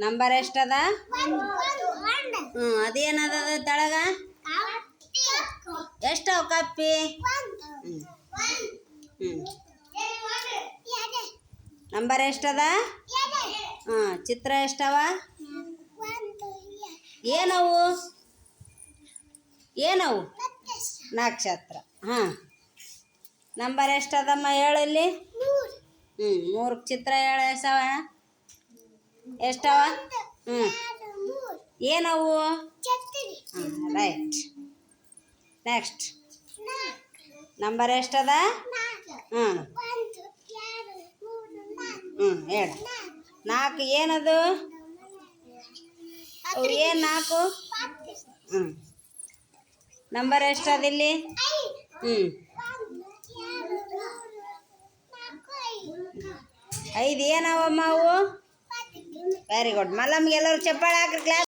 Number ಎಷ್ಟದ? ಅದೇನದ ತಳಗ? ಎಷ್ಟವ ಕಪ್ಪಿ? Number ಎಷ್ಟದ? ಚಿತ್ರ ಎಷ್ಟವ? ಏನವು? ನಕ್ಷತ್ರ. ನಂಬರ್ ಎಷ್ಟದಮ್ಮ ಹೇಳಲ್ಲಿ? 3 ಚಿತ್ರ ಹೇಳು ಎಷ್ಟವ? ಏನವು? ರೈಟ್. ನೆಕ್ಸ್ಟ್ ನಂಬರ್ ಎಷ್ಟದ? ಹೇಳು. 4 ಏನದು? ಏನು 4? ನಂಬರ್ ಎಷ್ಟದಿಲ್ಲಿ? 5 ಏನವಮ್ಮ ಅವು? Very good. ಮಲ್ಲಮ್ಗೆ ಎಲ್ಲರೂ ಚಪ್ಪಾಳೆ ಹಾಕ್ರಿ ಕ್ಲಾಸ್.